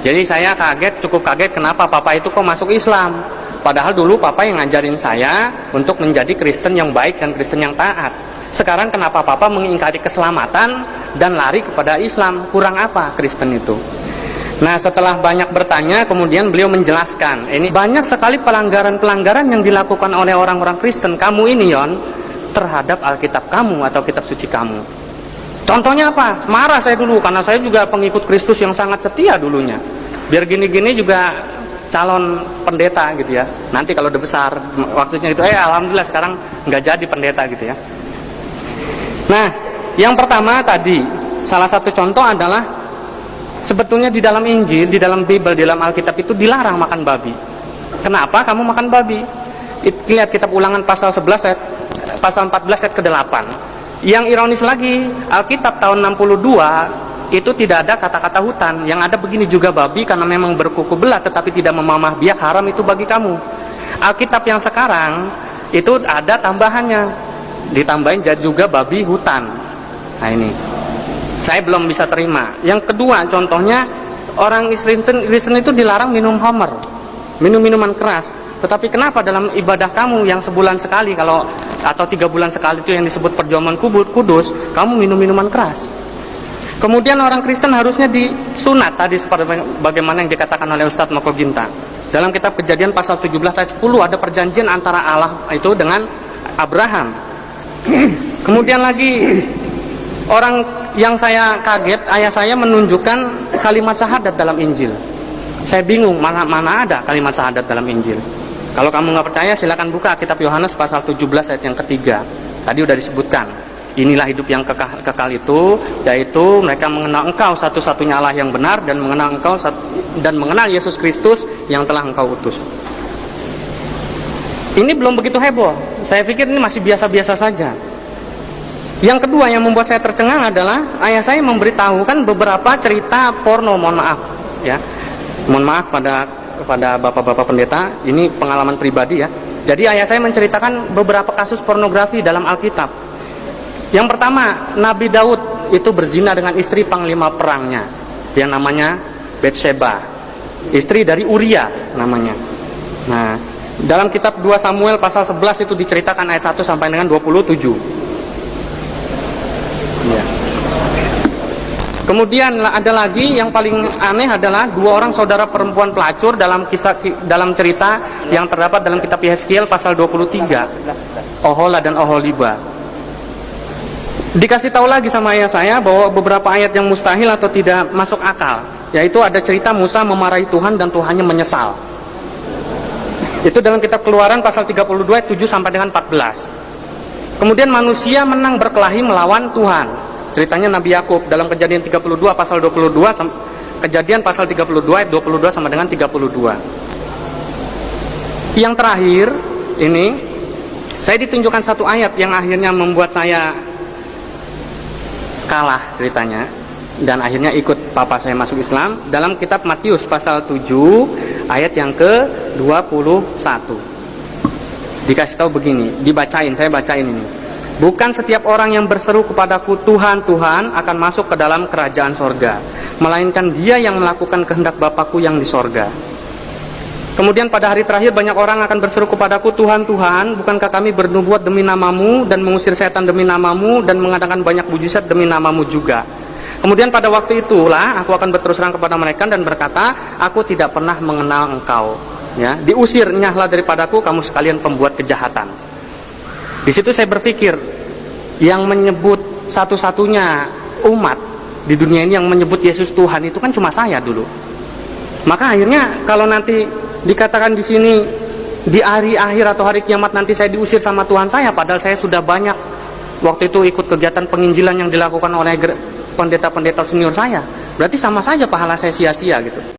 Jadi saya cukup kaget kenapa papa itu kok masuk Islam. Padahal dulu papa yang ngajarin saya untuk menjadi Kristen yang baik dan Kristen yang taat. Sekarang kenapa papa mengingkari keselamatan dan lari kepada Islam? Kurang apa Kristen itu? Nah, setelah banyak bertanya, kemudian beliau menjelaskan, ini banyak sekali pelanggaran-pelanggaran yang dilakukan oleh orang-orang Kristen, kamu ini Yon, terhadap Alkitab kamu atau kitab suci kamu. Contohnya apa? Marah saya dulu, karena saya juga pengikut Kristus yang sangat setia dulunya. Biar gini-gini juga calon pendeta gitu ya. Nanti kalau udah besar, maksudnya itu, alhamdulillah sekarang nggak jadi pendeta gitu ya. Nah, yang pertama tadi, salah satu contoh adalah sebetulnya di dalam Injil, di dalam Bible, di dalam Alkitab itu dilarang makan babi. Kenapa kamu makan babi? Lihat kitab Ulangan pasal 14 pasal 14 ayat ke-8. Yang ironis lagi, Alkitab tahun 62 itu tidak ada kata-kata hutan. Yang ada begini juga, babi karena memang berkuku belah tetapi tidak memamah biak, haram itu bagi kamu. Alkitab yang sekarang itu ada tambahannya, ditambahin juga babi hutan. Nah ini saya belum bisa terima. Yang kedua, contohnya orang Kristen itu dilarang minum homer, minum minuman keras. Tetapi kenapa dalam ibadah kamu yang sebulan sekali atau 3 bulan sekali itu yang disebut perjamuan kudus, kamu minum minuman keras? Kemudian orang Kristen harusnya disunat tadi seperti bagaimana yang dikatakan oleh Ustadz Moko Ginta. Dalam kitab Kejadian pasal 17 ayat 10 ada perjanjian antara Allah itu dengan Abraham. Kemudian lagi orang yang saya kaget, ayah saya menunjukkan kalimat syahadat dalam Injil. Saya bingung, mana ada kalimat syahadat dalam Injil. Kalau kamu nggak percaya, silakan buka kitab Yohanes pasal 17 ayat yang ketiga. Tadi udah disebutkan. Inilah hidup yang kekal itu, yaitu mereka mengenal Engkau satu-satunya Allah yang benar dan mengenal Yesus Kristus yang telah Engkau utus. Ini belum begitu heboh. Saya pikir ini masih biasa-biasa saja. Yang kedua yang membuat saya tercengang adalah ayah saya memberitahukan beberapa cerita porno, mohon maaf ya. Mohon maaf kepada bapak-bapak pendeta, ini pengalaman pribadi ya. Jadi ayah saya menceritakan beberapa kasus pornografi dalam Alkitab. Yang pertama, Nabi Daud itu berzina dengan istri panglima perangnya yang namanya Batsheba, istri dari Uria namanya. Nah, dalam kitab 2 Samuel pasal 11 itu diceritakan ayat 1 sampai dengan 27. Ya. Kemudian ada lagi yang paling aneh adalah 2 orang saudara perempuan pelacur dalam cerita yang terdapat dalam kitab Yeskiel pasal 23, Ohola dan Oholiba. Dikasih tahu lagi sama ayah saya bahwa beberapa ayat yang mustahil atau tidak masuk akal, yaitu ada cerita Musa memarahi Tuhan dan Tuhannya menyesal. Itu dalam kitab Keluaran pasal 32 ayat 7 sampai dengan 14. Kemudian manusia menang berkelahi melawan Tuhan. Ceritanya Nabi Yakub dalam Kejadian 32 pasal 22, Kejadian pasal 32 ayat 22 sama dengan 32. Yang terakhir ini saya ditunjukkan satu ayat yang akhirnya membuat saya kalah ceritanya dan akhirnya ikut papa saya masuk Islam dalam kitab Matius pasal 7 ayat yang ke-21. Dikasih tahu begini, saya bacain ini. Bukan setiap orang yang berseru kepadaku Tuhan, Tuhan akan masuk ke dalam kerajaan sorga, melainkan dia yang melakukan kehendak Bapakku yang di sorga. Kemudian pada hari terakhir banyak orang akan berseru kepadaku Tuhan, Tuhan, bukankah kami bernubuat demi namamu dan mengusir setan demi namamu dan mengadakan banyak mujizat demi namamu juga. Kemudian pada waktu itulah aku akan berterus terang kepada mereka dan berkata, aku tidak pernah mengenal engkau. Ya, diusir, nyahlah daripadaku kamu sekalian pembuat kejahatan. Di situ saya berpikir, yang menyebut satu-satunya umat di dunia ini yang menyebut Yesus Tuhan itu kan cuma saya dulu. Maka akhirnya kalau nanti dikatakan di sini di hari akhir atau hari kiamat nanti saya diusir sama Tuhan saya, padahal saya sudah banyak waktu itu ikut kegiatan penginjilan yang dilakukan oleh pendeta-pendeta senior saya, berarti sama saja pahala saya sia-sia gitu.